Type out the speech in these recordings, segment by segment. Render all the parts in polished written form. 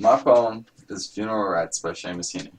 My poem is Funeral Rites by Seamus Heaney.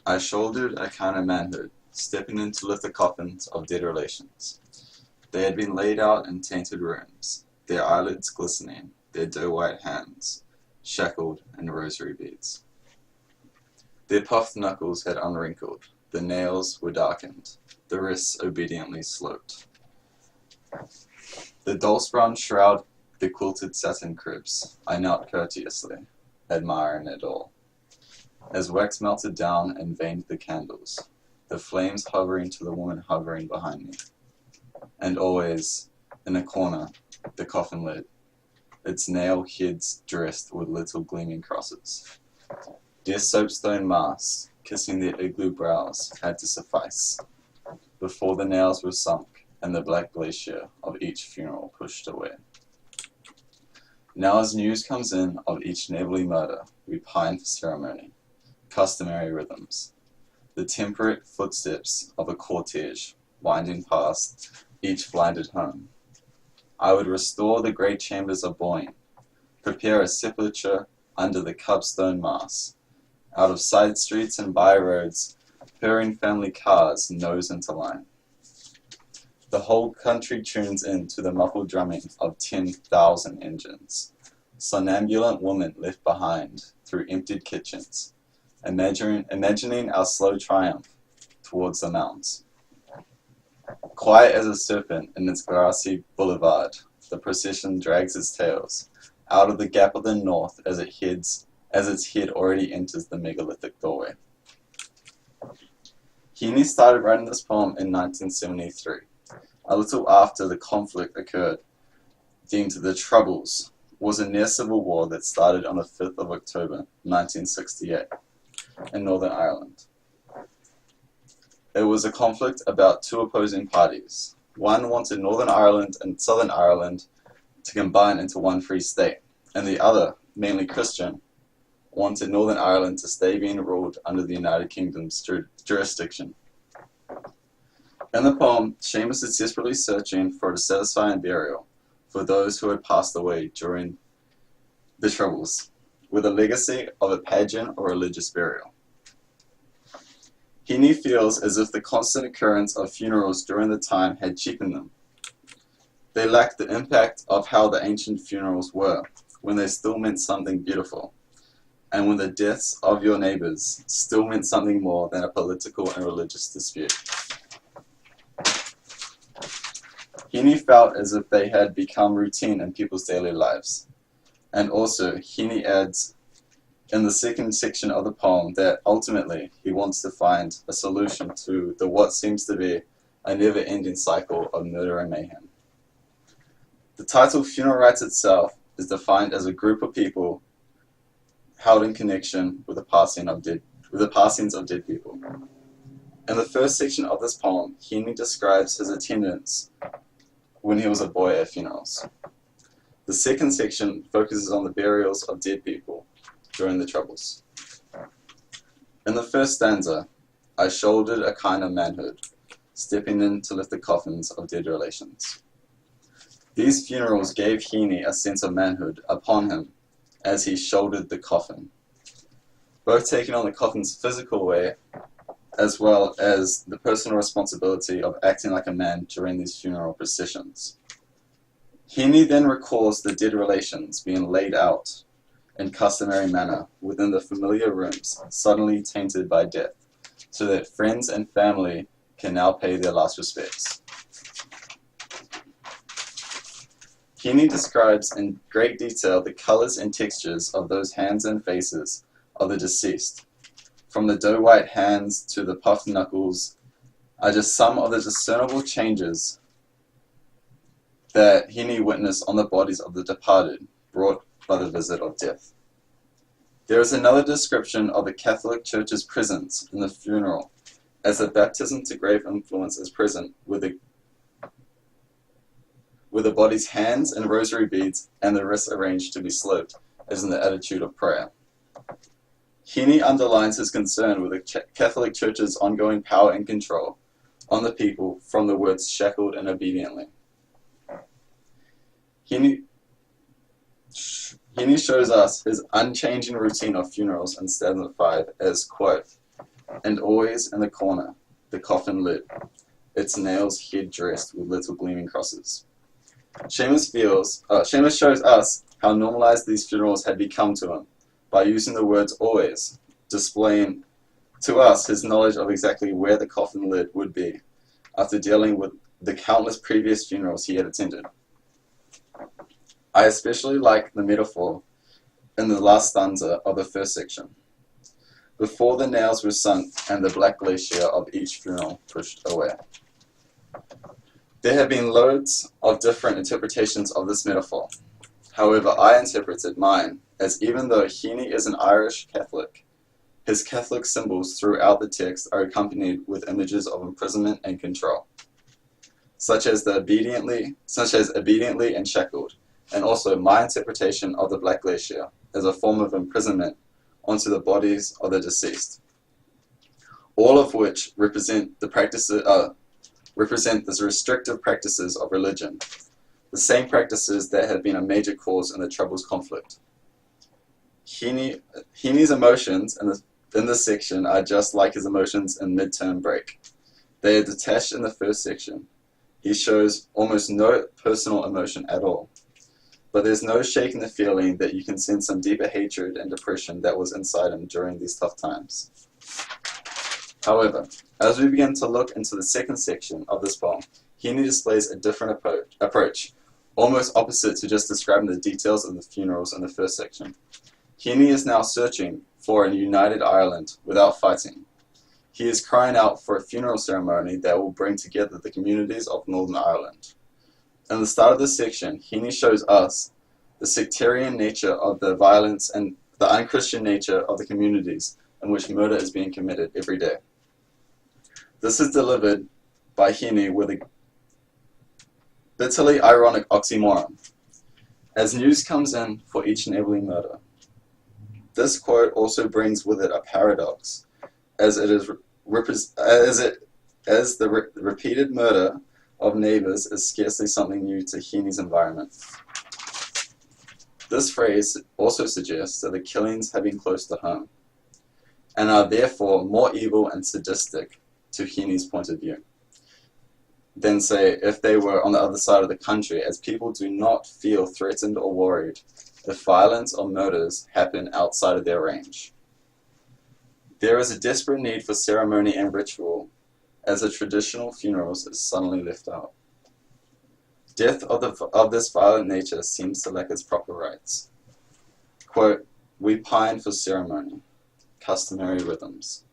I shouldered a kind of manhood, stepping in to lift the coffins of dead relations. They had been laid out in tainted rooms, their eyelids glistening, their dough-white hands shackled in rosary beads. Their puffed knuckles had unwrinkled, the nails were darkened, the wrists obediently sloped. The dulse brown shroud the quilted satin cribs. I knelt courteously, admiring it all. As wax melted down and veined the candles, the flames hovering to the woman hovering behind me. And always, in a corner, the coffin lid, its nail heads dressed with little gleaming crosses. Dear soapstone masks, kissing their igloo brows, had to suffice, before the nails were sunk and the black glacier of each funeral pushed away. Now as news comes in of each neighborly murder, we pine for ceremony, customary rhythms, the temperate footsteps of a cortege winding past each blinded home. I would restore the great chambers of Boyne, prepare a sepulchre under the cubstone mass. Out of side streets and by roads, purring family cars nose into line. The whole country tunes in to the muffled drumming of 10,000 engines. Somnambulant women left behind through emptied kitchens, imagining our slow triumph towards the mounds. Quiet as a serpent in its grassy boulevard, the procession drags its tails out of the gap of the north as its head already enters the megalithic doorway. Heaney started writing this poem in 1973, a little after the conflict occurred, deemed the Troubles, was a near-civil war that started on the 5th of October 1968 in Northern Ireland. It was a conflict about two opposing parties. One wanted Northern Ireland and Southern Ireland to combine into one free state, and the other, mainly Christian, wanted Northern Ireland to stay being ruled under the United Kingdom's jurisdiction. In the poem, Seamus is desperately searching for a satisfying burial for those who had passed away during the Troubles, with a legacy of a pageant or religious burial. Heaney feels as if the constant occurrence of funerals during the time had cheapened them. They lacked the impact of how the ancient funerals were, when they still meant something beautiful, and when the deaths of your neighbors still meant something more than a political and religious dispute. Heaney felt as if they had become routine in people's daily lives. And also, Heaney adds in the second section of the poem that ultimately he wants to find a solution to what seems to be a never-ending cycle of murder and mayhem. The title Funeral Rites itself is defined as a group of people held in connection with the passings of dead people. In the first section of this poem, Heaney describes his attendance when he was a boy at funerals. The second section focuses on the burials of dead people during the Troubles. In the first stanza, I shouldered a kind of manhood, stepping in to lift the coffins of dead relations. These funerals gave Heaney a sense of manhood upon him as he shouldered the coffin, both taking on the coffin's physical weight as well as the personal responsibility of acting like a man during these funeral processions. Heaney then recalls the dead relations being laid out in customary manner within the familiar rooms suddenly tainted by death, so that friends and family can now pay their last respects. Heaney describes in great detail the colors and textures of those hands and faces of the deceased. From the dough-white hands to the puffed knuckles are just some of the discernible changes that Heaney witnessed on the bodies of the departed, brought by the visit of death. There is another description of the Catholic Church's presence in the funeral, as the baptism to grave influence is present with the body's hands and rosary beads and the wrists arranged to be sloped, as in the attitude of prayer. Heaney underlines his concern with the Catholic Church's ongoing power and control on the people from the words shackled and obediently. Heaney Heaney shows us his unchanging routine of funerals in stanza 5 as, quote, "And always in the corner, the coffin lid, its nails head dressed with little gleaming crosses." Seamus shows us how normalized these funerals had become to him by using the words always, displaying to us his knowledge of exactly where the coffin lid would be after dealing with the countless previous funerals he had attended. I especially like the metaphor in the last stanza of the first section. Before the nails were sunk and the black glacier of each funeral pushed away. There have been loads of different interpretations of this metaphor. However, I interpreted mine as, even though Heaney is an Irish Catholic, his Catholic symbols throughout the text are accompanied with images of imprisonment and control, such as obediently and shackled, and also my interpretation of the black glacier as a form of imprisonment onto the bodies of the deceased, all of which represent the restrictive practices of religion, the same practices that have been a major cause in the Troubles conflict. Heaney's emotions in this section are just like his emotions in Midterm Break. They are detached in the first section. He shows almost no personal emotion at all. But there's no shaking the feeling that you can sense some deeper hatred and depression that was inside him during these tough times. However, as we begin to look into the second section of this poem, Heaney displays a different approach, almost opposite to just describing the details of the funerals in the first section. Heaney is now searching for a united Ireland without fighting. He is crying out for a funeral ceremony that will bring together the communities of Northern Ireland. In the start of this section, Heaney shows us the sectarian nature of the violence and the unchristian nature of the communities in which murder is being committed every day. This is delivered by Heaney with a bitterly ironic oxymoron, as news comes in for each enabling murder. This quote also brings with it a paradox, as the repeated murder of neighbors is scarcely something new to Heaney's environment. This phrase also suggests that the killings have been close to home, and are therefore more evil and sadistic to Heaney's point of view than, say, if they were on the other side of the country, as people do not feel threatened or worried if violence or murders happen outside of their range. There is a desperate need for ceremony and ritual, as the traditional funerals is suddenly left out. Death of this violent nature seems to lack its proper rites. Quote, "We pine for ceremony, customary rhythms."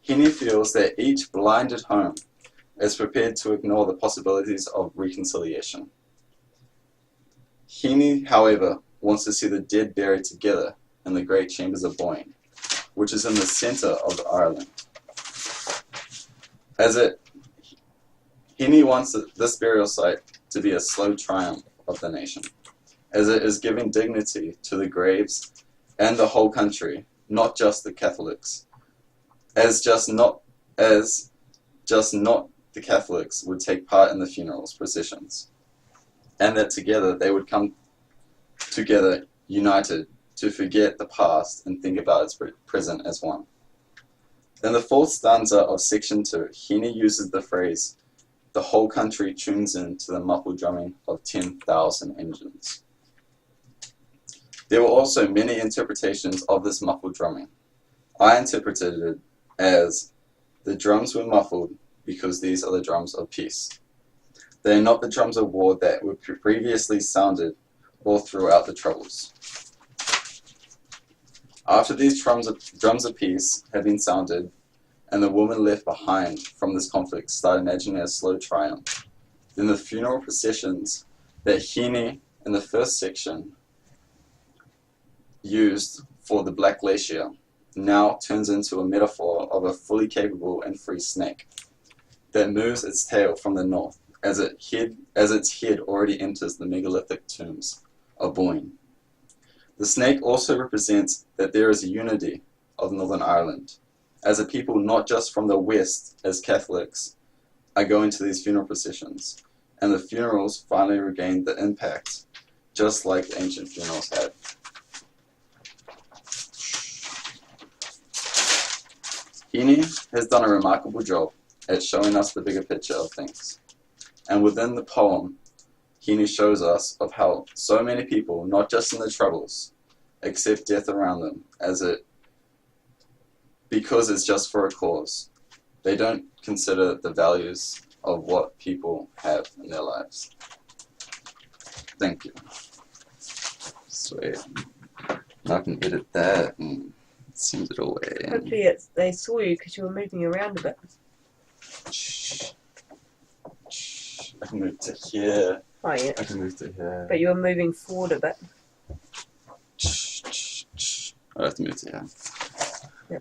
Heaney feels that each blinded home is prepared to ignore the possibilities of reconciliation. Heaney, however, wants to see the dead buried together in the great chambers of Boyne, which is in the centre of Ireland. Heaney wants this burial site to be a slow triumph of the nation, as it is giving dignity to the graves and the whole country, not just the Catholics, as just not the Catholics would take part in the funerals processions, and that together they would come together united to forget the past and think about its present as one. In the fourth stanza of section 2, Heaney uses the phrase, "The whole country tunes in to the muffled drumming of 10,000 engines." There were also many interpretations of this muffled drumming. I interpreted it as, the drums were muffled because these are the drums of peace. They are not the drums of war that were previously sounded all throughout the Troubles. After these drums of peace had been sounded, and the woman left behind from this conflict started imagining a slow triumph, then the funeral processions that Heaney in the first section used for the Black Glacier now turns into a metaphor of a fully capable and free snake that moves its tail from the north as its head already enters the megalithic tombs of Boyne. The snake also represents that there is a unity of Northern Ireland, as a people not just from the west as Catholics are going to these funeral processions, and the funerals finally regain the impact just like ancient funerals had. Heaney has done a remarkable job at showing us the bigger picture of things. And within the poem, Heaney shows us of how so many people, not just in their troubles, accept death around them because it's just for a cause. They don't consider the values of what people have in their lives. Thank you. Sweet. Now I can edit that and send it away. Hopefully they saw you because you were moving around a bit. I can move to here. Oh, yeah. I can move to here. But you were moving forward a bit. I have to move to here. Yeah.